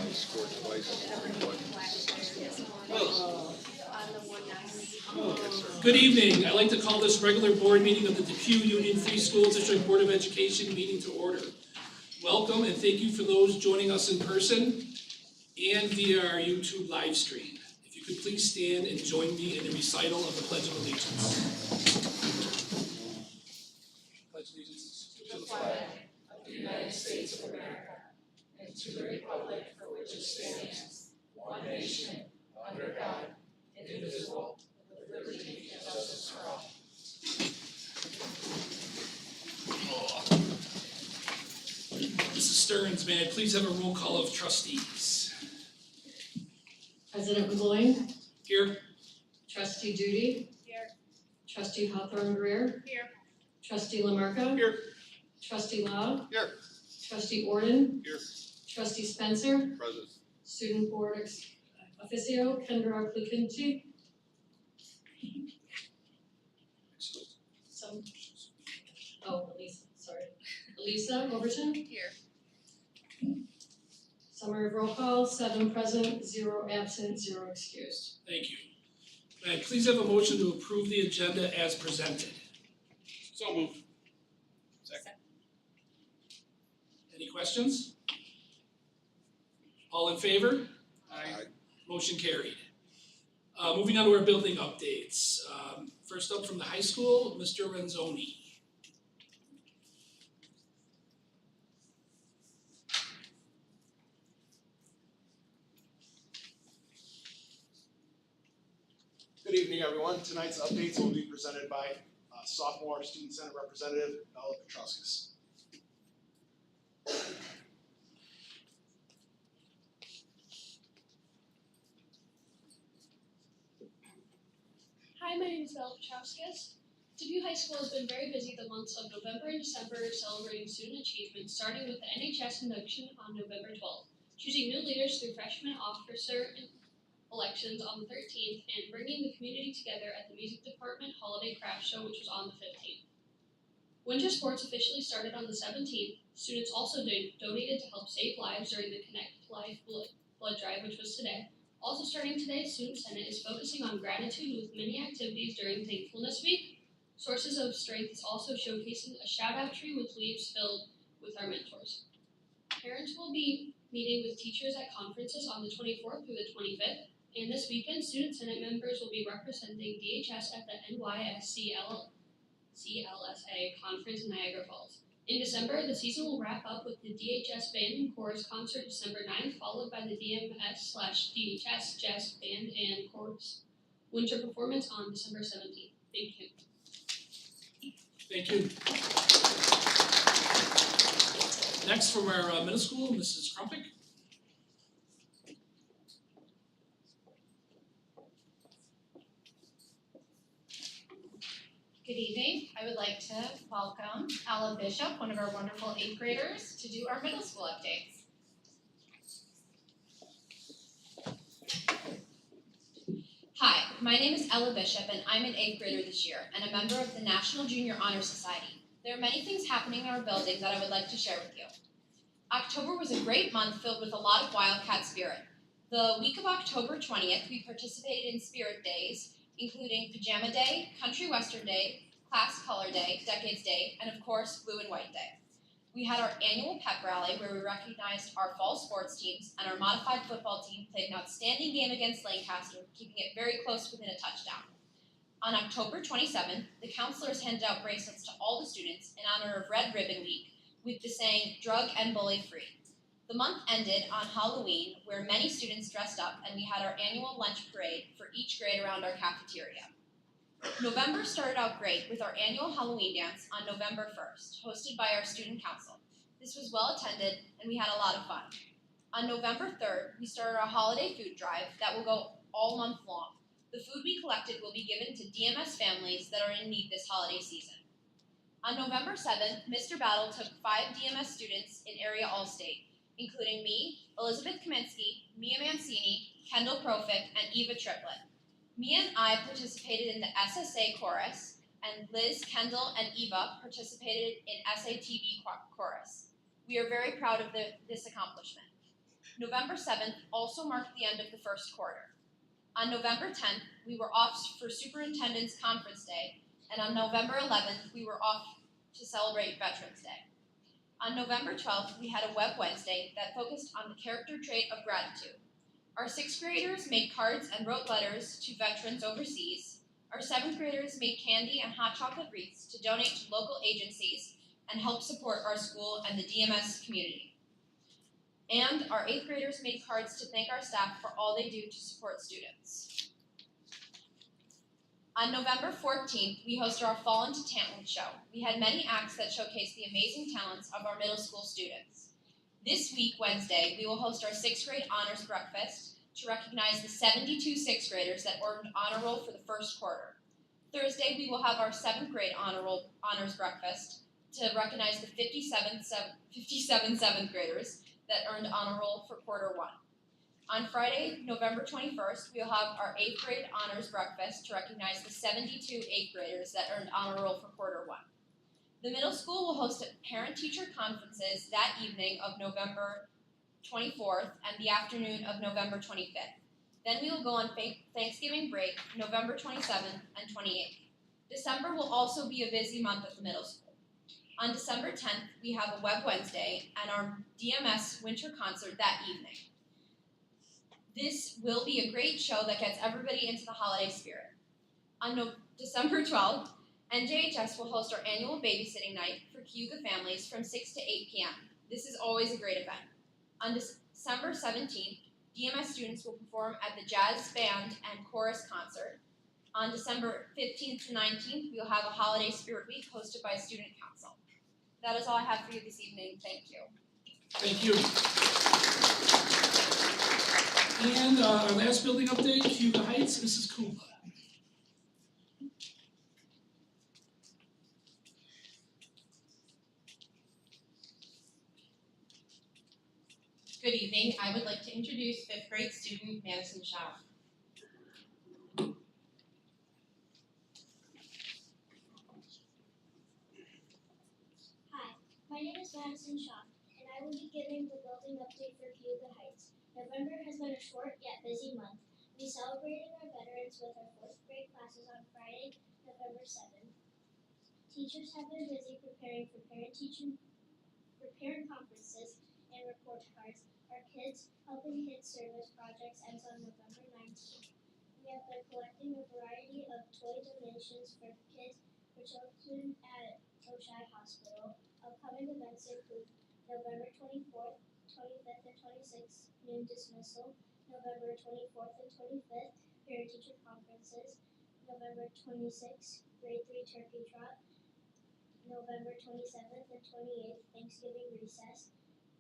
I scored twice, 3 points. Good evening. I'd like to call this regular board meeting of the Depew Union Free School District Board of Education meeting to order. Welcome and thank you for those joining us in person and via our YouTube live stream. If you could please stand and join me in the recital of the Pledge of Allegiance. Pledge allegiance to the flag of the United States of America and to the republic for which it stands, one nation, under God, indivisible, with liberty and justice for all. Mrs. Stearns, may I please have a roll call of trustees? President McGloin? Here. Trustee Judy? Here. Trustee Hawthorne Greer? Here. Trustee Lamarca? Here. Trustee Lau? Here. Trustee Orden? Here. Trustee Spencer? Present. Student Board Officio Kendra Klikinci? Elisa Overton? Here. Summary of roll call, 7 present, 0 absent, 0 excused. Thank you. May I please have a motion to approve the agenda as presented? So moved. Second. Any questions? All in favor? Aye. Motion carried. Moving on to our building updates. First up from the high school, Mr. Renzoni. Good evening, everyone. Tonight's updates will be presented by sophomore Student Senate Representative Bella Petruskas. Hi, my name is Bella Petruskas. Depew High School has been very busy the months of November and December celebrating student achievement, starting with the NHS induction on November 12th, choosing new leaders through freshman officer elections on the 13th, and bringing the community together at the music department holiday craft show, which was on the 15th. Winter sports officially started on the 17th. Students also donated to help save lives during the Connect Life blood drive, which was today. Also starting today, Student Senate is focusing on gratitude with many activities during Thankfulness Week. Sources of Strength is also showcasing a shout-out tree with leaves filled with our mentors. Parents will be meeting with teachers at conferences on the 24th through the 25th. And this weekend, Student Senate members will be representing DHS at the NYSCLSA conference in Niagara Falls. In December, the season will wrap up with the DHS Band and Chorus concert December 9th, followed by the DMS/DHS Jazz Band and Chorus winter performance on December 17th. Thank you. Thank you. Next from our middle school, Mrs. Krumpick. Good evening. I would like to welcome Ella Bishop, one of our wonderful 8th graders, to do our middle school updates. Hi, my name is Ella Bishop and I'm an 8th grader this year and a member of the National Junior Honor Society. There are many things happening in our building that I would like to share with you. October was a great month filled with a lot of Wildcat spirit. The week of October 20th, we participated in Spirit Days, including Pajama Day, Country Western Day, Class Color Day, Decades Day, and of course, Blue and White Day. We had our annual pep rally where we recognized our fall sports teams, and our modified football team played an outstanding game against Lancaster, keeping it very close within a touchdown. On October 27th, the counselors handed out bracelets to all the students in honor of Red Ribbon Week with the saying, "Drug and bully free." The month ended on Halloween, where many students dressed up, and we had our annual lunch parade for each grade around our cafeteria. November started out great with our annual Halloween dance on November 1st, hosted by our student council. This was well attended, and we had a lot of fun. On November 3rd, we started our holiday food drive that will go all month long. The food we collected will be given to DMS families that are in need this holiday season. On November 7th, Mr. Battle took 5 DMS students in area All-State, including me, Elizabeth Kaminsky, Mia Mancini, Kendall Profick, and Eva Triplett. Mia and I participated in the SSA chorus, and Liz, Kendall, and Eva participated in SATB chorus. We are very proud of this accomplishment. November 7th also marked the end of the first quarter. On November 10th, we were off for Superintendent's Conference Day, and on November 11th, we were off to celebrate Veterans Day. On November 12th, we had a Web Wednesday that focused on the character trait of gratitude. Our 6th graders made cards and wrote letters to veterans overseas. Our 7th graders made candy and hot chocolate wreaths to donate to local agencies and help support our school and the DMS community. And our 8th graders made cards to thank our staff for all they do to support students. On November 14th, we hosted our Fall into Talent show. We had many acts that showcased the amazing talents of our middle school students. This week, Wednesday, we will host our 6th grade honors breakfast to recognize the 72 6th graders that earned honor roll for the first quarter. Thursday, we will have our 7th grade honors breakfast to recognize the 57 7th graders that earned honor roll for quarter 1. On Friday, November 21st, we will have our 8th grade honors breakfast to recognize the 72 8th graders that earned honor roll for quarter 1. The middle school will host parent-teacher conferences that evening of November 24th and the afternoon of November 25th. Then we will go on Thanksgiving break, November 27th and 28th. December will also be a busy month at the middle school. On December 10th, we have a Web Wednesday and our DMS winter concert that evening. This will be a great show that gets everybody into the holiday spirit. On December 12th, NJHS will host our annual babysitting night for Cayuga families from 6 to 8 p.m. This is always a great event. On December 17th, DMS students will perform at the Jazz Band and Chorus Concert. On December 15th to 19th, we will have a Holiday Spirit Week hosted by Student Council. That is all I have for you this evening. Thank you. Thank you. And our last building update, Cayuga Heights, Mrs. Kumba. Good evening. I would like to introduce 5th grade student Madison Shaw. Hi, my name is Madison Shaw, and I will be giving the building update for Cayuga Heights. November has been a short yet busy month. We celebrated our veterans with our 4th grade classes on Friday, November 7th. Teachers have been busy preparing for parent conferences and report cards. Our Kids Helping Kids Service projects ends on November 19th. We have been collecting a variety of toy donations for kids for children at Oshai Hospital. Upcoming events include November 24th, 25th, and 26th, noon dismissal, November 24th and 25th, parent-teacher conferences, November 26th, grade 3 turkey trot, November 27th and 28th, Thanksgiving recess,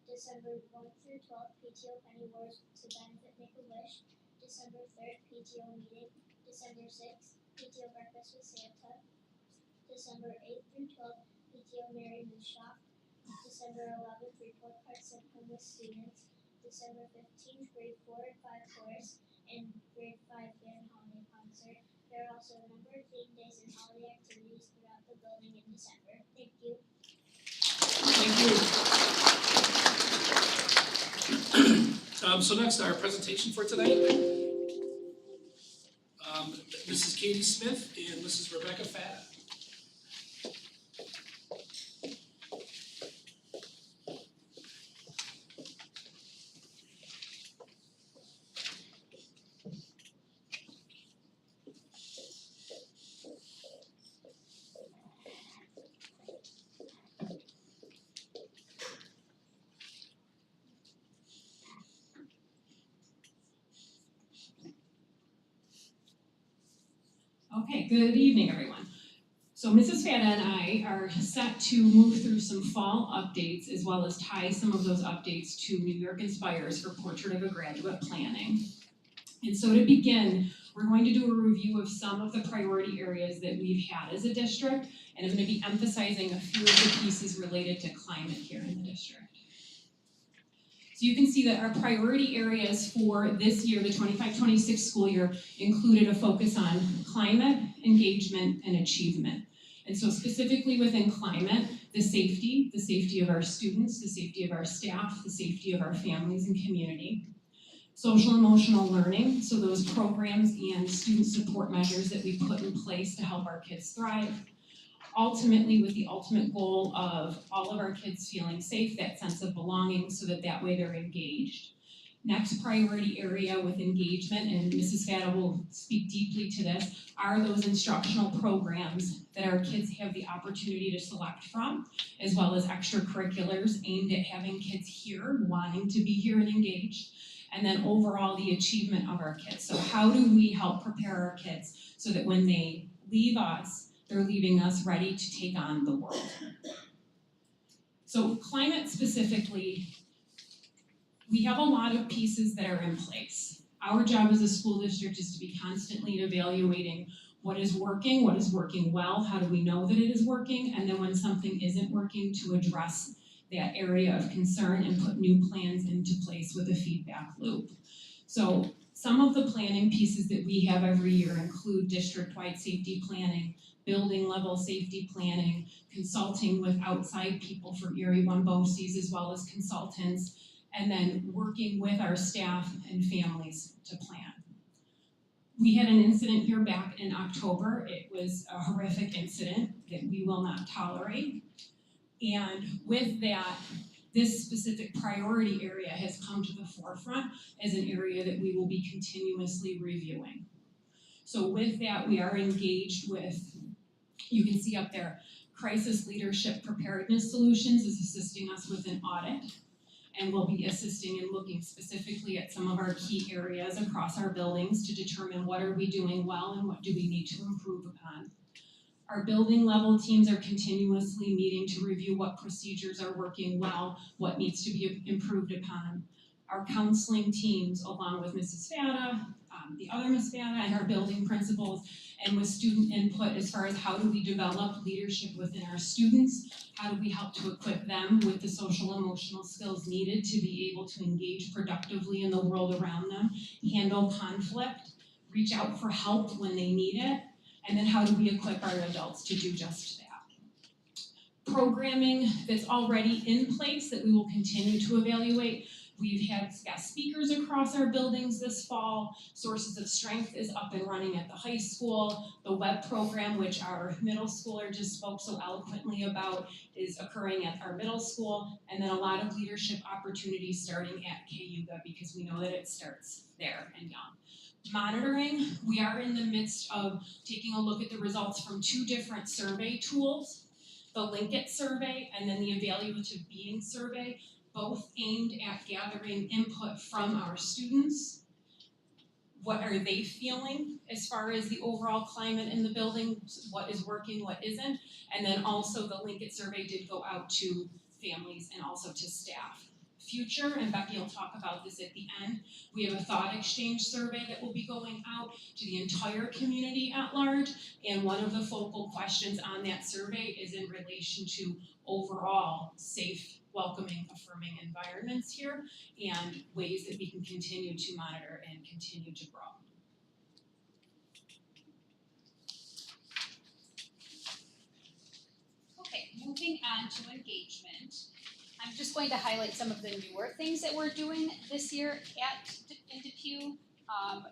December 1 through 12th, PTO Penny Wars to benefit Make-A-Wish, December 3rd, PTO meeting, December 6th, PTO breakfast with Santa, December 8th through 12th, PTO Mary Moose Shop, December 11th, report cards sent homeless students, December 15th, grade 4 and 5 chorus, and grade 5 band holiday concert. There are also a number of theme days and holiday activities throughout the building in December. Thank you. Thank you. So next, our presentation for tonight. Mrs. Katie Smith and Mrs. Rebecca Fada. Okay, good evening, everyone. So Mrs. Fada and I are set to move through some fall updates as well as tie some of those updates to New York Inspires for Portrait of a Graduate planning. And so to begin, we're going to do a review of some of the priority areas that we've had as a district, and I'm going to be emphasizing a few of the pieces related to climate here in the district. So you can see that our priority areas for this year, the 25-26 school year, included a focus on climate, engagement, and achievement. And so specifically within climate, the safety of our students, the safety of our staff, the safety of our families and community. Social emotional learning, so those programs and student support measures that we put in place to help our kids thrive. Ultimately, with the ultimate goal of all of our kids feeling safe, that sense of belonging, so that way they're engaged. Next priority area with engagement, and Mrs. Fata will speak deeply to this, are those instructional programs that our kids have the opportunity to select from, as well as extracurriculars aimed at having kids here, wanting to be here and engaged. And then overall, the achievement of our kids. So how do we help prepare our kids so that when they leave us, they're leaving us ready to take on the world? So climate specifically, we have a lot of pieces that are in place. Our job as a school district is to be constantly evaluating what is working well, how do we know that it is working, and then when something isn't working, to address that area of concern and put new plans into place with a feedback loop. So some of the planning pieces that we have every year include district-wide safety planning, building level safety planning, consulting with outside people from Erie One BOCES as well as consultants, and then working with our staff and families to plan. We had an incident here back in October. It was a horrific incident that we will not tolerate. And with that, this specific priority area has come to the forefront as an area that we will be continuously reviewing. So with that, we are engaged with, you can see up there, Crisis Leadership Preparedness Solutions is assisting us with an audit, and we'll be assisting in looking specifically at some of our key areas across our buildings to determine what are we doing well and what do we need to improve upon. Our building level teams are continuously meeting to review what procedures are working well, what needs to be improved upon. Our counseling teams, along with Mrs. Fata, the other Ms. Fata, and our building principals, and with student input as far as how do we develop leadership within our students, how do we help to equip them with the social emotional skills needed to be able to engage productively in the world around them, handle conflict, reach out for help when they need it, and then how do we equip our adults to do just that. Programming that's already in place that we will continue to evaluate. We've had guest speakers across our buildings this fall. Sources of Strength is up and running at the high school. The web program, which our middle schooler just spoke so eloquently about, is occurring at our middle school. And then a lot of leadership opportunities starting at KUGA, because we know that it starts there and young. Monitoring, we are in the midst of taking a look at the results from two different survey tools, the Link It survey and then the Evaluative Being survey, both aimed at gathering input from our students. What are they feeling as far as the overall climate in the building, what is working, what isn't, and then also the Link It survey did go out to families and also to staff. Future, and Becky will talk about this at the end, we have a thought exchange survey that will be going out to the entire community at large, and one of the focal questions on that survey is in relation to overall safe, welcoming, affirming environments here, and ways that we can continue to monitor and continue to grow. Okay, moving on to engagement. I'm just going to highlight some of the newer things that we're doing this year in Depew.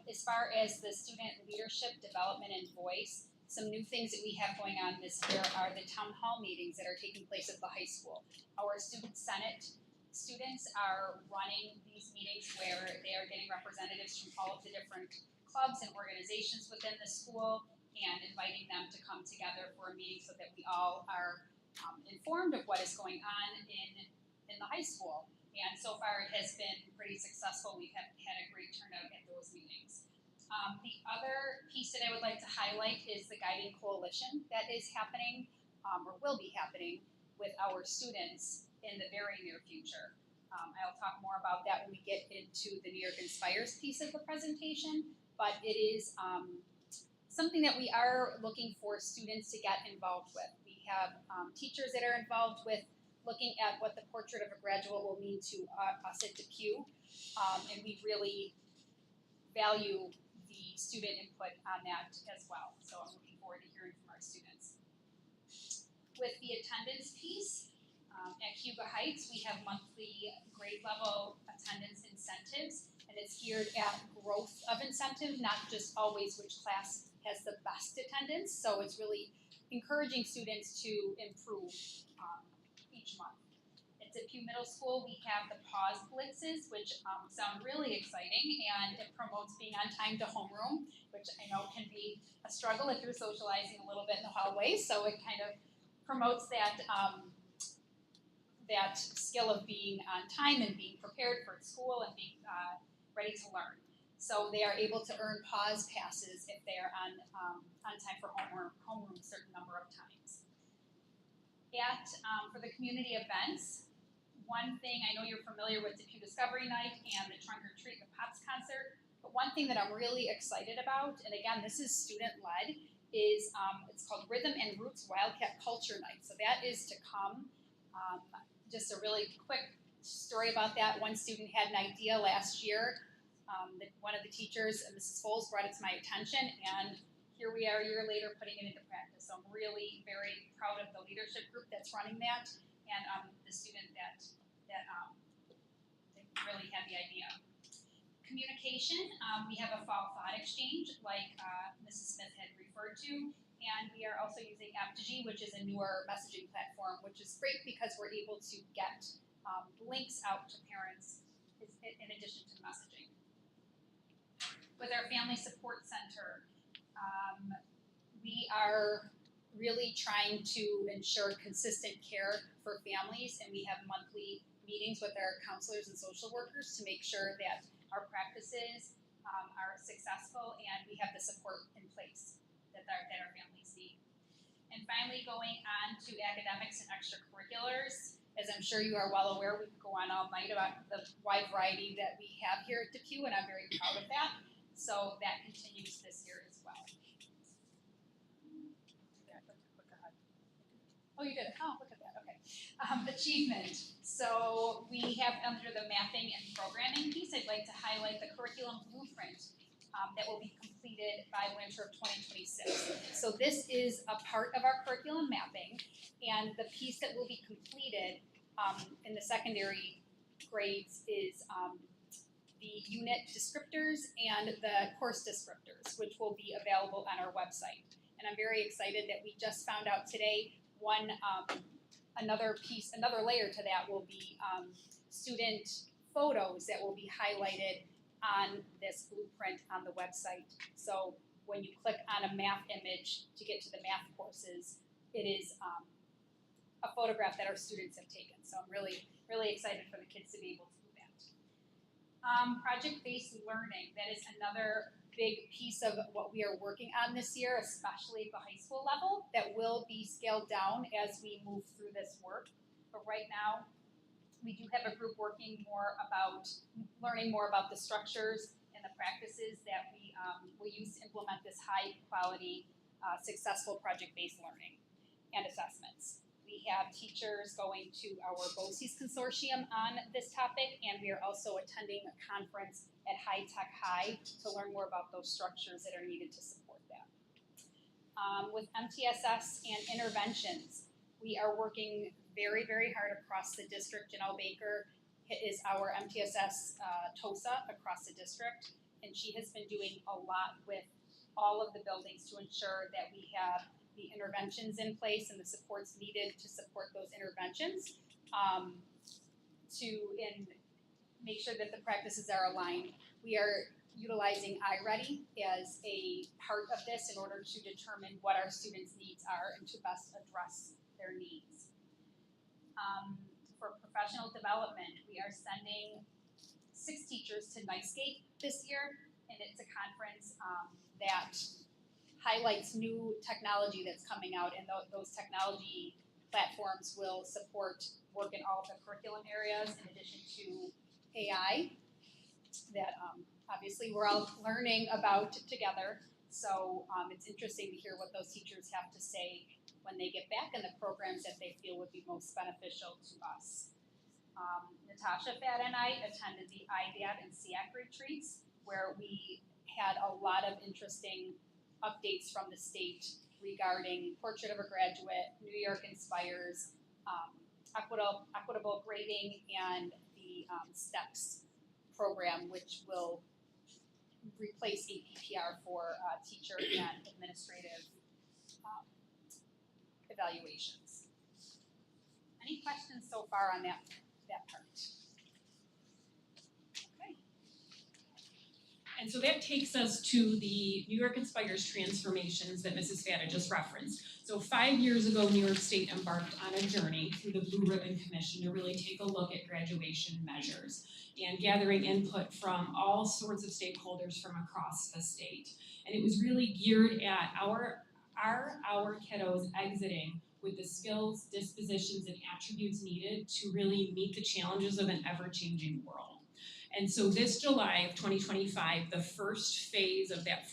As far as the student leadership development and voice, some new things that we have going on this year are the town hall meetings that are taking place at the high school. Our student senate students are running these meetings where they are getting representatives from all of the different clubs and organizations within the school and inviting them to come together for a meeting so that we all are informed of what is going on in the high school. And so far it has been pretty successful. We have had a great turnout at those meetings. The other piece that I would like to highlight is the guiding coalition that is happening or will be happening with our students in the very near future. I'll talk more about that when we get into the New York Inspires piece of the presentation, but it is something that we are looking for students to get involved with. We have teachers that are involved with looking at what the portrait of a graduate will mean to us at Depew, and we really value the student input on that as well. So I'm looking forward to hearing from our students. With the attendance piece, at Cuba Heights, we have monthly grade level attendance incentives, and it's geared at growth of incentive, not just always which class has the best attendance. So it's really encouraging students to improve each month. At Depew Middle School, we have the pause blitzes, which sound really exciting, and it promotes being on time to homeroom, which I know can be a struggle if you're socializing a little bit in the hallway. So it kind of promotes that that skill of being on time and being prepared for school and being ready to learn. So they are able to earn pause passes if they are on time for homeroom a certain number of times. For the community events, one thing, I know you're familiar with Depew Discovery Night and the Trunk or Treat the Pops concert, but one thing that I'm really excited about, and again, this is student-led, is it's called Rhythm and Roots Wildcat Culture Night. So that is to come. Just a really quick story about that. One student had an idea last year. One of the teachers, Mrs. Foles, brought it to my attention, and here we are a year later putting it into practice. So I'm really very proud of the leadership group that's running that, and the student that really had the idea. Communication, we have a fall thought exchange like Mrs. Smith had referred to, and we are also using Apogee, which is a newer messaging platform, which is great because we're able to get links out to parents in addition to messaging. With our Family Support Center, we are really trying to ensure consistent care for families, and we have monthly meetings with our counselors and social workers to make sure that our practices are successful and we have the support in place that our families need. And finally, going on to academics and extracurriculars, as I'm sure you are well aware, we could go on all night about the wide variety that we have here at Depew, and I'm very proud of that. So that continues this year as well. Oh, you did? Oh, look at that, okay. Achievement. So we have under the mapping and programming piece, I'd like to highlight the curriculum blueprint that will be completed by winter of 2026. So this is a part of our curriculum mapping, and the piece that will be completed in the secondary grades is the unit descriptors and the course descriptors, which will be available on our website. And I'm very excited that we just found out today another layer to that will be student photos that will be highlighted on this blueprint on the website. So when you click on a math image to get to the math courses, it is a photograph that our students have taken. So I'm really, really excited for the kids to be able to do that. Project-based learning, that is another big piece of what we are working on this year, especially at the high school level, that will be scaled down as we move through this work. But right now, we do have a group working learning more about the structures and the practices that we will use to implement this high quality, successful project-based learning and assessments. We have teachers going to our BOCES consortium on this topic, and we are also attending a conference at High Tech High to learn more about those structures that are needed to support that. With MTSS and interventions, we are working very, very hard across the district. Janelle Baker is our MTSS TOSA across the district, and she has been doing a lot with all of the buildings to ensure that we have the interventions in place and the supports needed to support those interventions and make sure that the practices are aligned. We are utilizing iReady as a part of this in order to determine what our students' needs are and to best address their needs. For professional development, we are sending 6 teachers to NICEGATE this year, and it's a conference that highlights new technology that's coming out, and those technology platforms will support work in all of the curriculum areas in addition to AI that obviously we're all learning about together. So it's interesting to hear what those teachers have to say when they get back in the programs that they feel would be most beneficial to us. Natasha Fad and I attended the IDAB and SEAC retreats where we had a lot of interesting updates from the state regarding Portrait of a Graduate, New York Inspires, equitable grading, and the STEPS program, which will replace APPR for teacher and administrative evaluations. Any questions so far on that part? Okay. And so that takes us to the New York Inspires transformations that Mrs. Fata just referenced. So 5 years ago, New York State embarked on a journey through the Blue Ribbon Commission to really take a look at graduation measures and gathering input from all sorts of stakeholders from across the state. And it was really geared at our kiddos exiting with the skills, dispositions, and attributes needed to really meet the challenges of an ever-changing world. And so this July of 2025, the first phase of that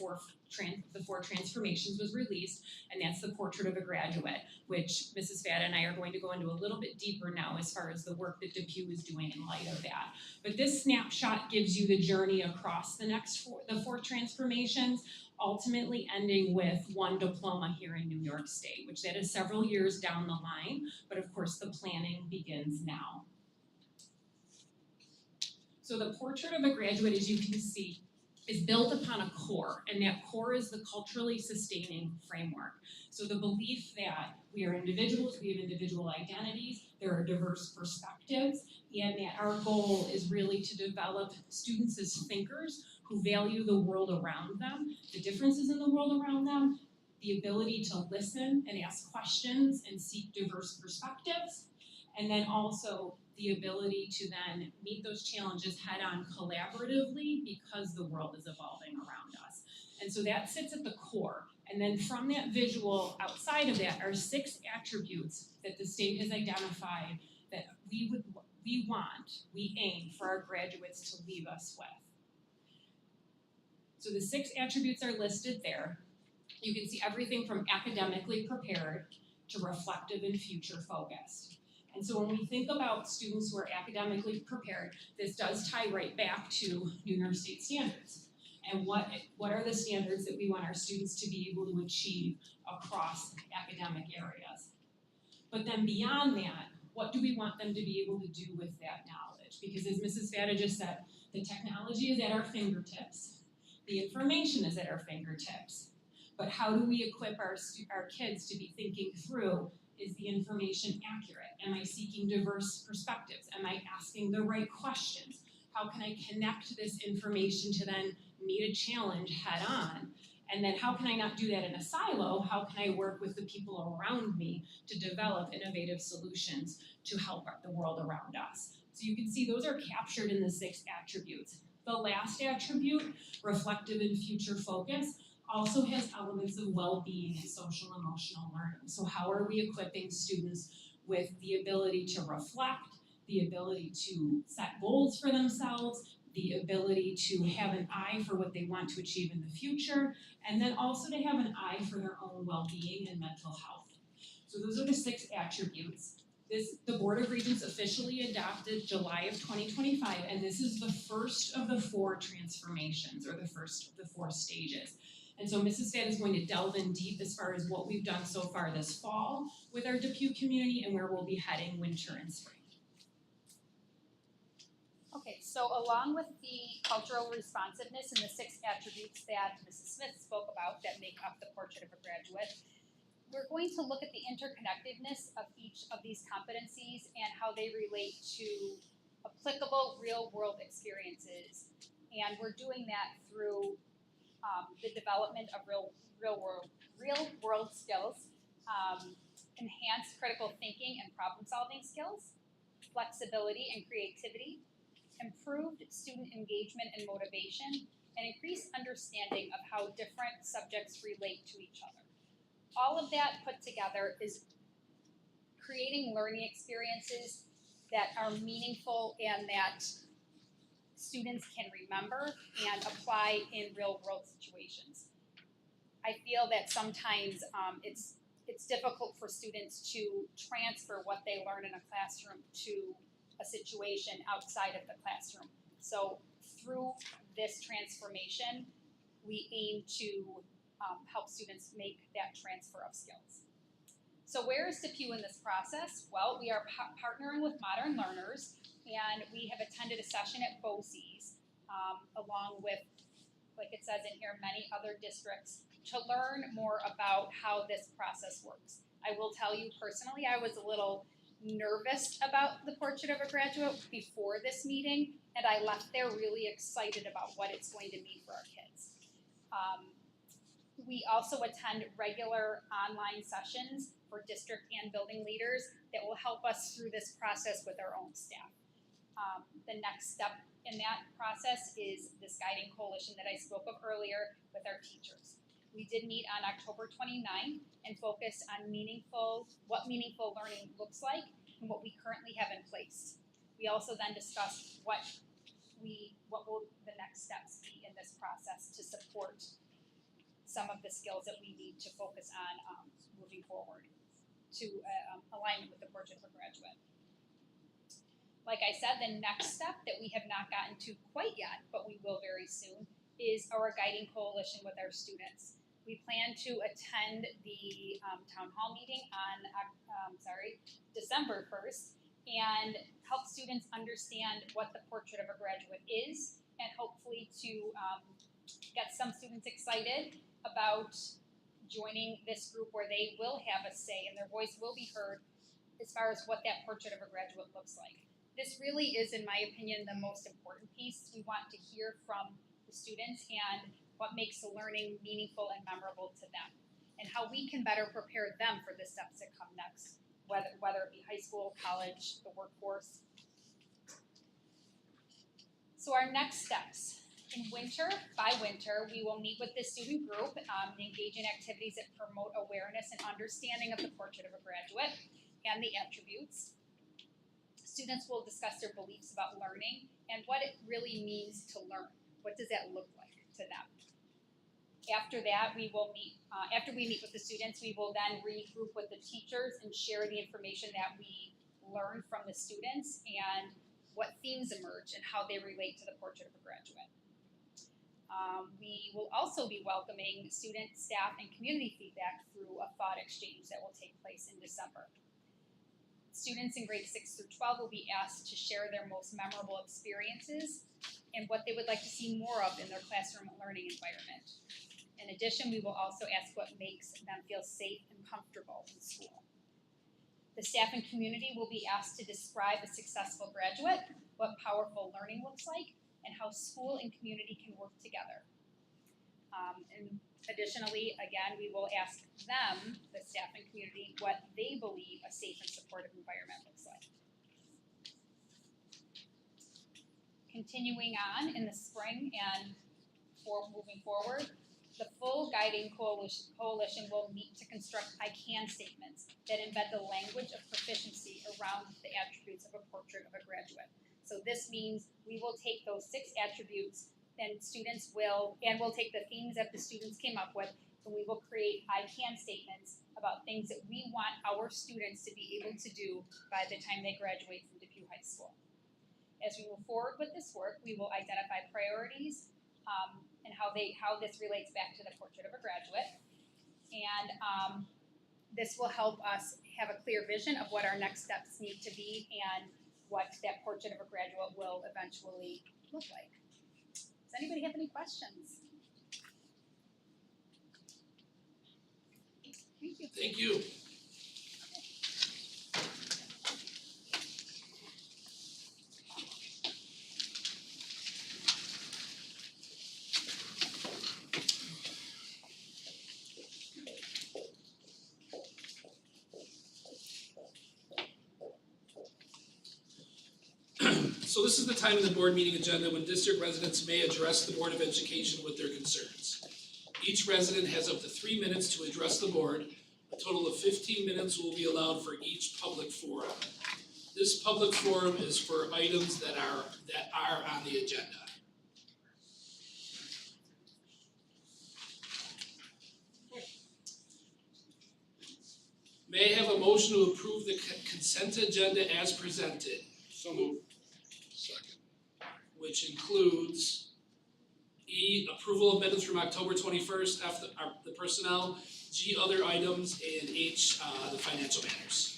the four transformations was released, and that's the Portrait of a Graduate, which Mrs. Fata and I are going to go into a little bit deeper now as far as the work that Depew is doing in light of that. But this snapshot gives you the journey across the four transformations, ultimately ending with one diploma here in New York State, which that is several years down the line, but of course the planning begins now. So the Portrait of a Graduate, as you can see, is built upon a core, and that core is the culturally sustaining framework. So the belief that we are individuals, we have individual identities, there are diverse perspectives, and that our goal is really to develop students as thinkers who value the world around them, the differences in the world around them, the ability to listen and ask questions and seek diverse perspectives, and then also the ability to then meet those challenges head on collaboratively because the world is evolving around us. And so that sits at the core. And then from that visual, outside of that, are 6 attributes that the state has identified that we aim for our graduates to leave us with. So the 6 attributes are listed there. You can see everything from academically prepared to reflective and future focused. And so when we think about students who are academically prepared, this does tie right back to New York State standards. And what are the standards that we want our students to be able to achieve across academic areas? But then beyond that, what do we want them to be able to do with that knowledge? Because as Mrs. Fata just said, the technology is at our fingertips. The information is at our fingertips. But how do we equip our kids to be thinking through, is the information accurate? Am I seeking diverse perspectives? Am I asking the right questions? How can I connect this information to then meet a challenge head on? And then how can I not do that in a silo? How can I work with the people around me to develop innovative solutions to help the world around us? So you can see those are captured in the 6 attributes. The last attribute, reflective and future focus, also has elements of well-being and social emotional learning. So how are we equipping students with the ability to reflect, the ability to set goals for themselves, the ability to have an eye for what they want to achieve in the future, and then also to have an eye for their own well-being and mental health. So those are the 6 attributes. The Board of Regents officially adopted July of 2025, and this is the first of the 4 transformations, or the first of the 4 stages. And so Mrs. Fata is going to delve in deep as far as what we've done so far this fall with our Depew community and where we'll be heading winter and spring. Okay, so along with the cultural responsiveness and the 6 attributes that Mrs. Smith spoke about that make up the Portrait of a Graduate, we're going to look at the interconnectedness of each of these competencies and how they relate to applicable real-world experiences. And we're doing that through the development of real-world skills, enhanced critical thinking and problem-solving skills, flexibility and creativity, improved student engagement and motivation, and increased understanding of how different subjects relate to each other. All of that put together is creating learning experiences that are meaningful and that students can remember and apply in real-world situations. I feel that sometimes it's difficult for students to transfer what they learn in a classroom to a situation outside of the classroom. So through this transformation, we aim to help students make that transfer of skills. So where is Depew in this process? Well, we are partnering with Modern Learners, and we have attended a session at BOCES, along with, like it says in here, many other districts, to learn more about how this process works. I will tell you personally, I was a little nervous about the Portrait of a Graduate before this meeting, and I left there really excited about what it's going to mean for our kids. We also attend regular online sessions for district and building leaders that will help us through this process with our own staff. The next step in that process is this guiding coalition that I spoke of earlier with our teachers. We did meet on October 29th and focused on what meaningful learning looks like and what we currently have in place. We also then discussed what will the next steps be in this process to support some of the skills that we need to focus on moving forward to alignment with the Portrait of a Graduate. Like I said, the next step that we have not gotten to quite yet, but we will very soon, is our guiding coalition with our students. We plan to attend the town hall meeting on December 1st and help students understand what the Portrait of a Graduate is, and hopefully to get some students excited about joining this group where they will have a say and their voice will be heard as far as what that Portrait of a Graduate looks like. This really is, in my opinion, the most important piece. We want to hear from the students and what makes the learning meaningful and memorable to them, and how we can better prepare them for the steps that come next, whether it be high school, college, the workforce. So our next steps. By winter, we will meet with the student group, engage in activities that promote awareness and understanding of the Portrait of a Graduate and the attributes. Students will discuss their beliefs about learning and what it really means to learn. What does that look like to them? After that, after we meet with the students, we will then regroup with the teachers and share the information that we learned from the students and what themes emerge and how they relate to the Portrait of a Graduate. We will also be welcoming student, staff, and community feedback through a thought exchange that will take place in December. Students in grades 6 through 12 will be asked to share their most memorable experiences and what they would like to see more of in their classroom learning environment. In addition, we will also ask what makes them feel safe and comfortable in school. The staff and community will be asked to describe a successful graduate, what powerful learning looks like, and how school and community can work together. And additionally, again, we will ask them, the staff and community, what they believe a safe and supportive environment looks like. Continuing on in the spring and moving forward, the full guiding coalition will meet to construct I can statements that embed the language of proficiency around the attributes of a Portrait of a Graduate. So this means we will take those 6 attributes and we'll take the themes that the students came up with, and we will create I can statements about things that we want our students to be able to do by the time they graduate from Depew High School. As we move forward with this work, we will identify priorities and how this relates back to the Portrait of a Graduate. And this will help us have a clear vision of what our next steps need to be and what that Portrait of a Graduate will eventually look like. Does anybody have any questions? Thank you. Thank you. So this is the time in the board meeting agenda when district residents may address the Board of Education with their concerns. Each resident has up to 3 minutes to address the board. A total of 15 minutes will be allowed for each public forum. This public forum is for items that are on the agenda. May I have a motion to approve the consent agenda as presented? So moved. Second. Which includes E B, approval of minutes from October 21st, F, the personnel, G, other items, and H, the financial matters.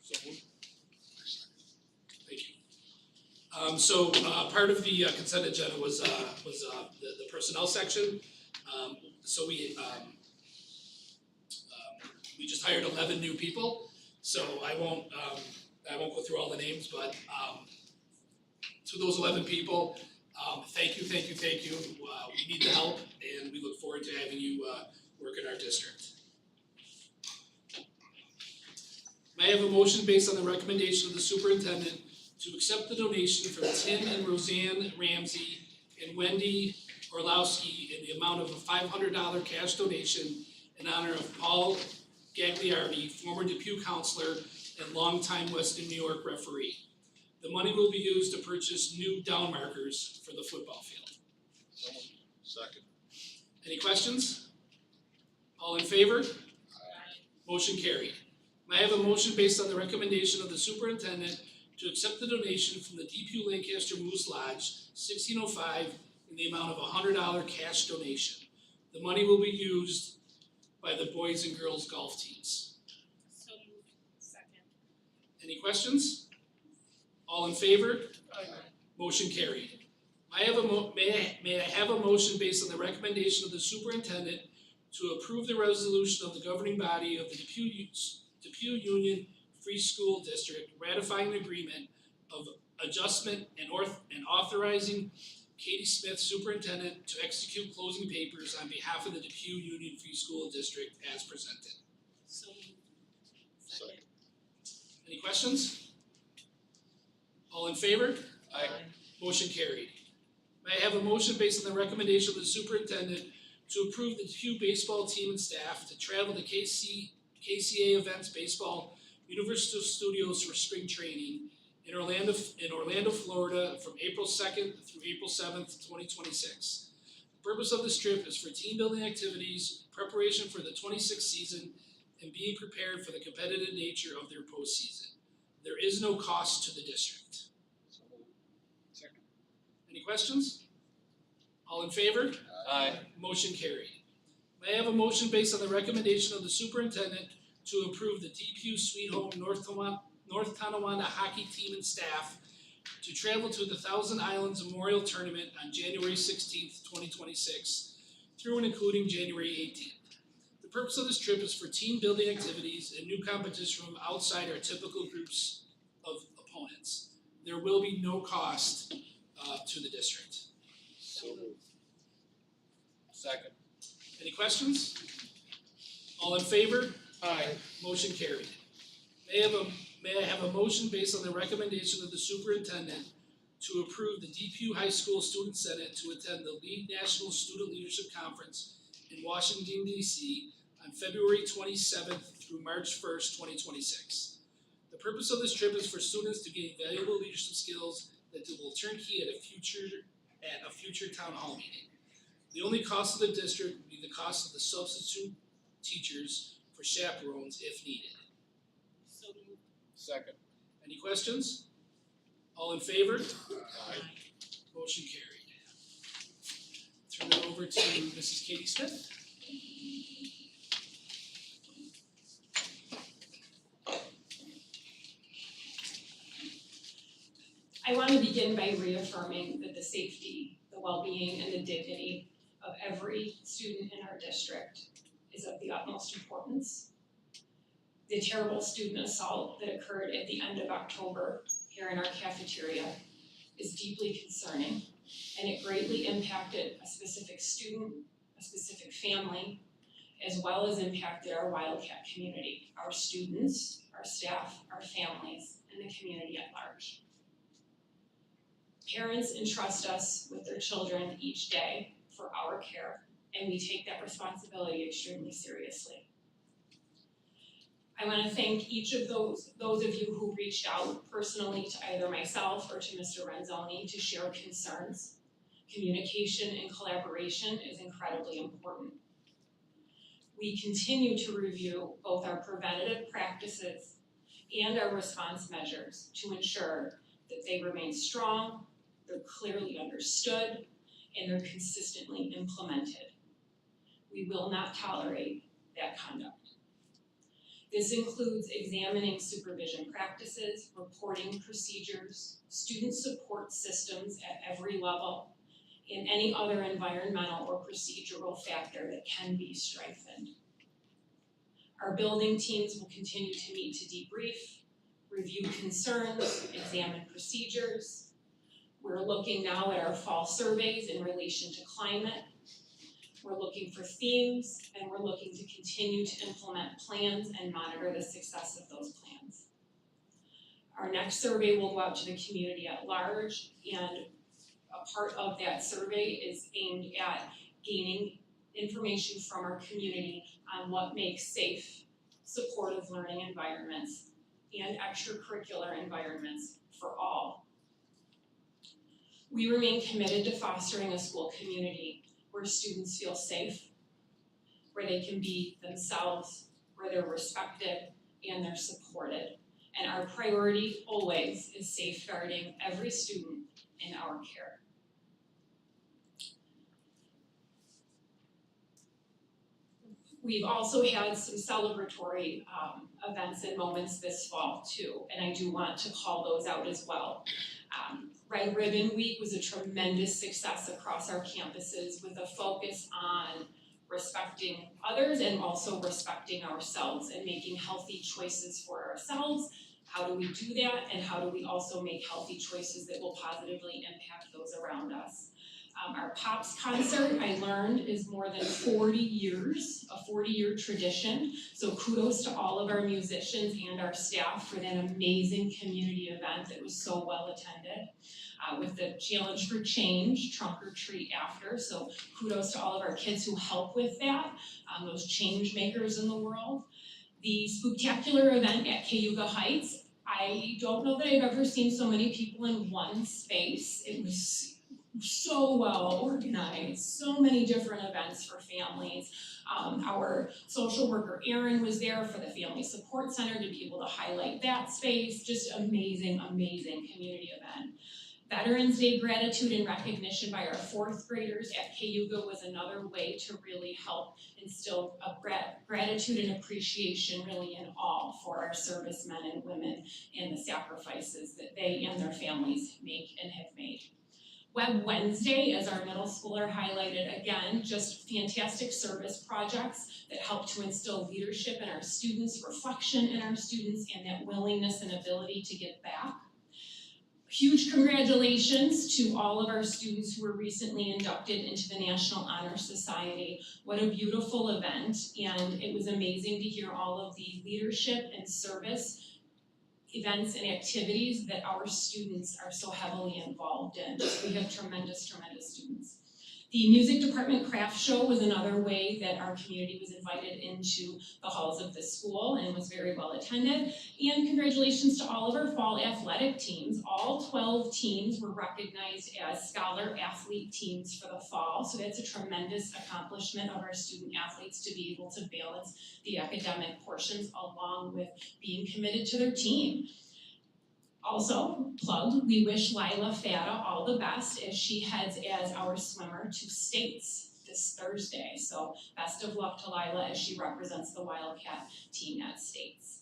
So moved. Thank you. Part of the consent agenda was the personnel section. So we just hired 11 new people, so I won't go through all the names, but to those 11 people, thank you. We need the help, and we look forward to having you work in our district. May I have a motion based on the recommendation of the superintendent to accept the donation from Tim and Roseanne Ramsey and Wendy Orlowski in the amount of a $500 cash donation in honor of Paul Gagliardi, former Depew counselor and longtime Western New York referee. The money will be used to purchase new down markers for the football field. So moved. Second. Any questions? All in favor? Motion carried. May I have a motion based on the recommendation of the superintendent to accept the donation from the Depew Lancaster Moose Lodge, 1605, in the amount of a $100 cash donation. The money will be used by the boys and girls golf teams. So moved. Second. Any questions? All in favor? Motion carried. May I have a motion based on the recommendation of the superintendent to approve the resolution of the governing body of the Depew Union Free School District ratifying the agreement of adjustment and authorizing Katie Smith, superintendent, to execute closing papers on behalf of the Depew Union Free School District as presented. So moved. Second. Any questions? All in favor? Aye. Motion carried. May I have a motion based on the recommendation of the superintendent to approve the Depew baseball team and staff to travel to KCA Events Baseball Universal Studios for spring training in Orlando, Florida from April 2nd through April 7th, 2026. The purpose of this trip is for team building activities, preparation for the 26th season, and being prepared for the competitive nature of their postseason. There is no cost to the district. So moved. Second. Any questions? All in favor? Aye. Motion carried. May I have a motion based on the recommendation of the superintendent to approve the Depew Sweet Home North Tonawanda hockey team and staff to travel to the Thousand Islands Memorial Tournament on January 16th, 2026, through and including January 18th. The purpose of this trip is for team building activities and new competition from outside our typical groups of opponents. There will be no cost to the district. So moved. Second. Any questions? All in favor? Aye. Motion carried. May I have a motion based on the recommendation of the superintendent to approve the Depew High School Student Senate to attend the Lead National Student Leadership Conference in Washington, D.C. on February 27th through March 1st, 2026. The purpose of this trip is for students to gain valuable leadership skills that will turn key at a future town hall meeting. The only cost of the district would be the cost of the substitute teachers for chaperones if needed. So moved. Second. Any questions? All in favor? Aye. Motion carried. Turn it over to Mrs. Katie Smith. I want to begin by reaffirming that the safety, the well-being, and the dignity of every student in our district is of the utmost importance. The terrible student assault that occurred at the end of October here in our cafeteria is deeply concerning, and it greatly impacted a specific student, a specific family, as well as impacted our Wildcat community, our students, our staff, our families, and the community at large. Parents entrust us with their children each day for our care, and we take that responsibility extremely seriously. I want to thank each of those of you who reached out personally to either myself or to Mr. Renzoni to share concerns. Communication and collaboration is incredibly important. We continue to review both our preventative practices and our response measures to ensure that they remain strong, they're clearly understood, and they're consistently implemented. We will not tolerate that conduct. This includes examining supervision practices, reporting procedures, student support systems at every level, and any other environmental or procedural factor that can be strengthened. Our building teams will continue to meet to debrief, review concerns, examine procedures. We're looking now at our fall surveys in relation to climate. We're looking for themes, and we're looking to continue to implement plans and monitor the success of those plans. Our next survey will go out to the community at large, and a part of that survey is aimed at gaining information from our community on what makes safe, supportive learning environments and extracurricular environments for all. We remain committed to fostering a school community where students feel safe, where they can be themselves, where they're respected and they're supported. And our priority always is safeguarding every student in our care. We've also had some celebratory events and moments this fall too, and I do want to call those out as well. Red Ribbon Week was a tremendous success across our campuses with a focus on respecting others and also respecting ourselves and making healthy choices for ourselves. How do we do that, and how do we also make healthy choices that will positively impact those around us? Our Pops concert, I learned, is more than 40 years, a 40-year tradition. So kudos to all of our musicians and our staff for that amazing community event that was so well attended. With the Challenge for Change, trunk or treat after. So kudos to all of our kids who help with that, those change makers in the world. The Spooktacular event at Cayuga Heights, I don't know that I've ever seen so many people in one space. It was so well organized, so many different events for families. Our social worker Erin was there for the Family Support Center to be able to highlight that space. Just amazing, amazing community event. Veterans Day gratitude and recognition by our fourth graders at Cayuga was another way to really help instill a gratitude and appreciation really in all for our servicemen and women and the sacrifices that they and their families make and have made. Web Wednesday, as our middle schooler highlighted, again, just fantastic service projects that help to instill leadership in our students, reflection in our students, and that willingness and ability to give back. Huge congratulations to all of our students who were recently inducted into the National Honor Society. What a beautiful event, and it was amazing to hear all of the leadership and service events and activities that our students are so heavily involved in. We have tremendous, tremendous students. The music department craft show was another way that our community was invited into the halls of the school and was very well attended. And congratulations to all of our fall athletic teams. All 12 teams were recognized as scholar athlete teams for the fall. So that's a tremendous accomplishment of our student athletes to be able to balance the academic portions along with being committed to their team. Also, plug, we wish Lila Fata all the best as she heads as our swimmer to States this Thursday. So best of luck to Lila as she represents the Wildcat team at States.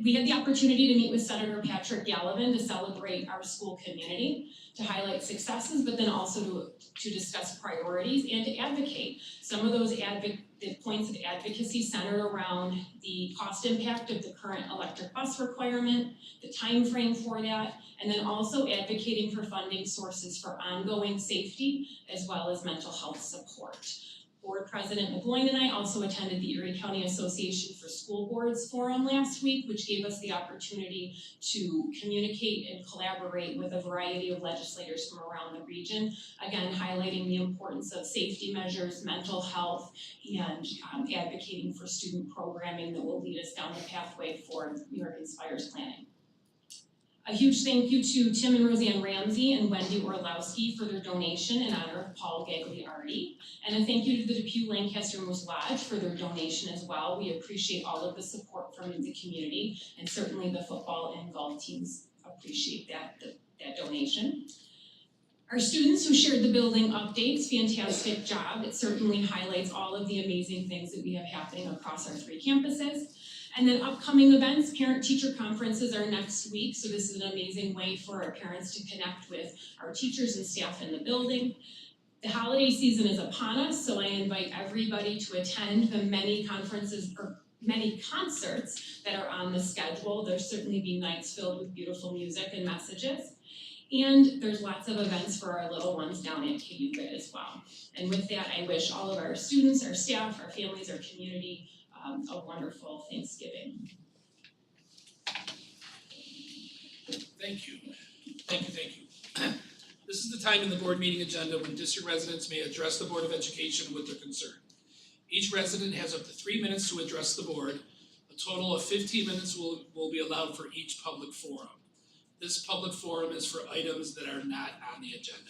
We had the opportunity to meet with Senator Patrick Gallivan to celebrate our school community, to highlight successes, but then also to discuss priorities and to advocate. Some of those the points of advocacy centered around the cost impact of the current electric bus requirement, the time frame for that, and then also advocating for funding sources for ongoing safety as well as mental health support. Board President McGloin and I also attended the Erie County Association for School Boards Forum last week, which gave us the opportunity to communicate and collaborate with a variety of legislators from around the region, again highlighting the importance of safety measures, mental health, and advocating for student programming that will lead us down the pathway for New York Inspires planning. A huge thank you to Tim and Roseanne Ramsey and Wendy Orlowski for their donation in honor of Paul Gagliardi. And a thank you to the Depew Lancaster Moose Lodge for their donation as well. We appreciate all of the support from the community, and certainly the football and golf teams appreciate that donation. Our students who shared the building updates, fantastic job. It certainly highlights all of the amazing things that we have happening across our 3 campuses. And then upcoming events, parent-teacher conferences are next week, so this is an amazing way for our parents to connect with our teachers and staff in the building. The holiday season is upon us, so I invite everybody to attend the many conferences or many concerts that are on the schedule. There'll certainly be nights filled with beautiful music and messages. And there's lots of events for our little ones down at KU Grid as well. And with that, I wish all of our students, our staff, our families, our community a wonderful Thanksgiving. Thank you. This is the time in the board meeting agenda when district residents may address the Board of Education with their concern. Each resident has up to 3 minutes to address the board. A total of 15 minutes will be allowed for each public forum. This public forum is for items that are not on the agenda.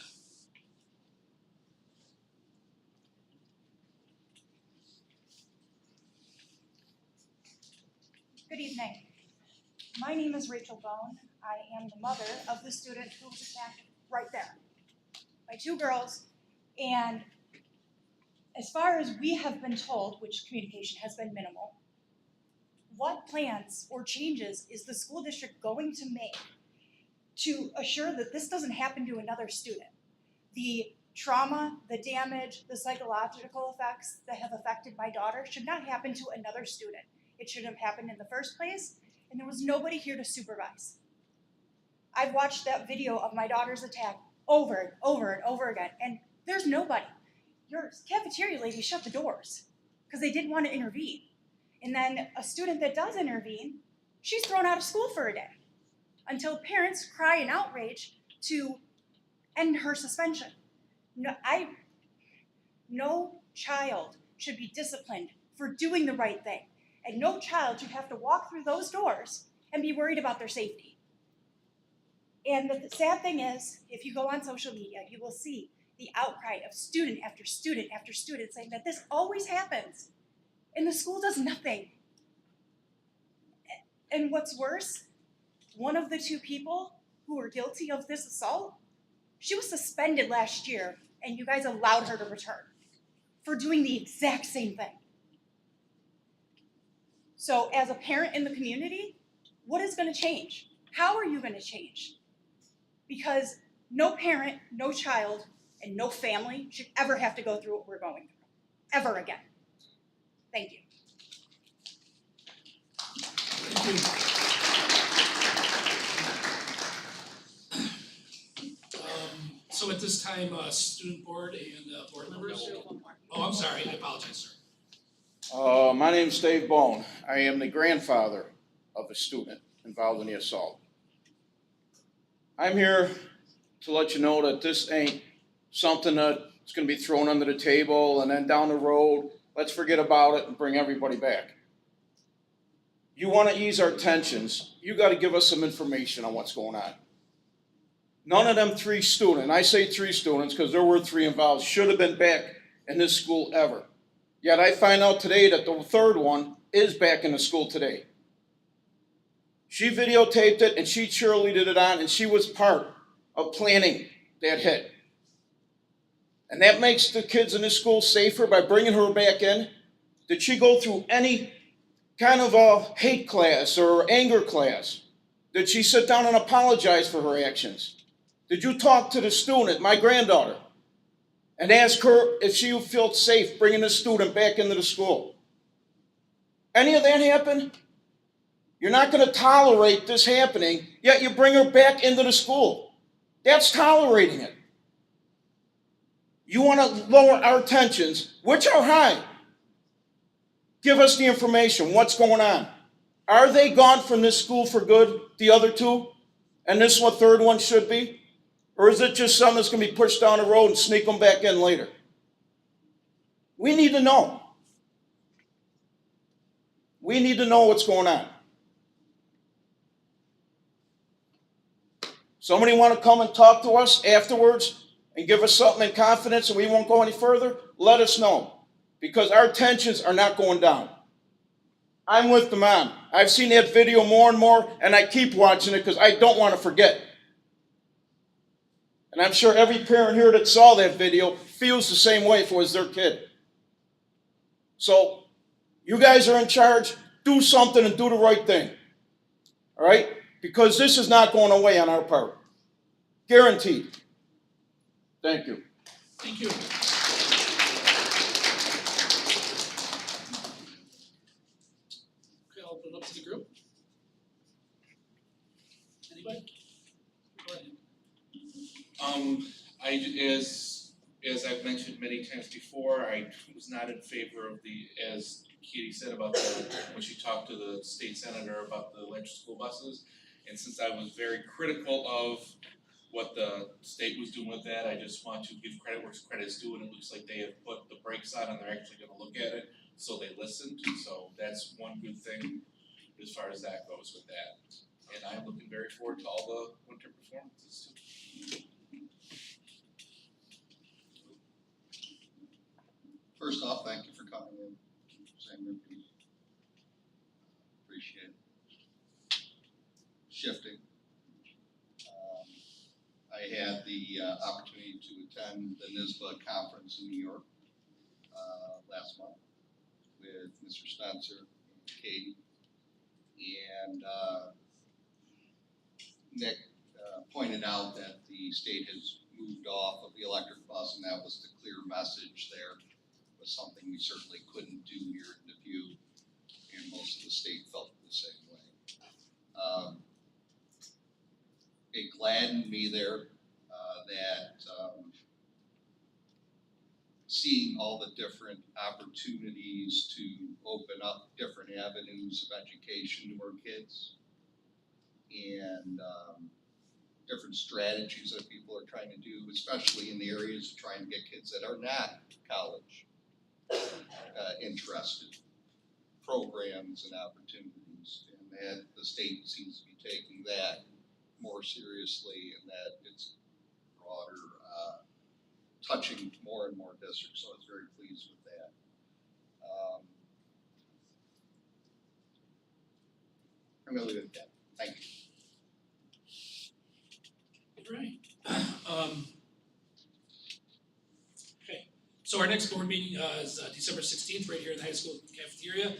Good evening. My name is Rachel Bone. I am the mother of the student who was attacked right there by 2 girls. And as far as we have been told, which communication has been minimal, what plans or changes is the school district going to make to assure that this doesn't happen to another student? The trauma, the damage, the psychological effects that have affected my daughter should not happen to another student. It shouldn't have happened in the first place, and there was nobody here to supervise. I've watched that video of my daughter's attack over and over and over again, and there's nobody. Your cafeteria lady shut the doors because they didn't want to intervene. And then a student that does intervene, she's thrown out of school for a day until parents cry in outrage to end her suspension. No child should be disciplined for doing the right thing. And no child should have to walk through those doors and be worried about their safety. And the sad thing is, if you go on social media, you will see the outcry of student after student after student saying that this always happens, and the school does nothing. And what's worse, one of the 2 people who were guilty of this assault, she was suspended last year, and you guys allowed her to return for doing the exact same thing. So as a parent in the community, what is going to change? How are you going to change? Because no parent, no child, and no family should ever have to go through what we're going through, ever again. Thank you. So at this time, student board and board members. Oh, I'm sorry, I apologize, sir. My name's Dave Bone. I am the grandfather of a student involved in the assault. I'm here to let you know that this ain't something that's going to be thrown under the table and then down the road, let's forget about it and bring everybody back. You want to ease our tensions, you got to give us some information on what's going on. None of them 3 students, I say 3 students because there were 3 involved, should have been back in this school ever. Yet I find out today that the 3rd one is back in the school today. She videotaped it and she cheerleaded it on, and she was part of planning that hit. And that makes the kids in this school safer by bringing her back in. Did she go through any kind of a hate class or anger class? Did she sit down and apologize for her actions? Did you talk to the student, my granddaughter, and ask her if she felt safe bringing the student back into the school? Any of that happen? You're not going to tolerate this happening, yet you bring her back into the school. That's tolerating it. You want to lower our tensions, which are high. Give us the information. What's going on? Are they gone from this school for good, the other 2? And this one, 3rd one should be? Or is it just something that's going to be pushed down the road and sneak them back in later? We need to know. We need to know what's going on. Somebody want to come and talk to us afterwards and give us something in confidence and we won't go any further? Let us know, because our tensions are not going down. I'm with the mom. I've seen that video more and more, and I keep watching it because I don't want to forget. And I'm sure every parent here that saw that video feels the same way if it was their kid. So, you guys are in charge. Do something and do the right thing. All right? Because this is not going away on our part. Guaranteed. Thank you. Thank you. Okay, I'll open it up to the group. Anybody? Go ahead. As I've mentioned many times before, I was not in favor of as Katie said about when she talked to the state senator about the electric school buses. And since I was very critical of what the state was doing with that, I just want to give credit where credit is due, and it looks like they have put the brakes on and they're actually gonna look at it, so they listened. So that's one good thing as far as that goes with that. And I'm looking very forward to all the winter performances too. First off, thank you for coming in, saying your piece. Appreciate it. Shifting. I had the opportunity to attend the NISBA conference in New York last month with Mr. Spencer and Katie. And Nick pointed out that the state has moved off of the electric bus, and that was the clear message there. It was something we certainly couldn't do here in Depew, and most of the state felt the same way. It gladdened me there that seeing all the different opportunities to open up different avenues of education to our kids, and different strategies that people are trying to do, especially in the areas of trying to get kids that are not college interested, programs and opportunities, and that the state seems to be taking that more seriously, and that it's broader, touching more and more districts, so I was very pleased with that. I'm gonna leave it at that. Thank you. All right. Okay, so our next board meeting is December 16th, right here in the high school cafeteria.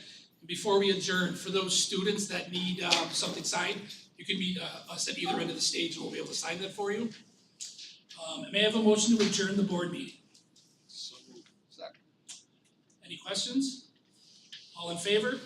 Before we adjourn, for those students that need something signed, you can meet us at either end of the stage and we'll be able to sign that for you. May I have a motion to adjourn the board meeting? So moved. Second. Any questions? All in favor?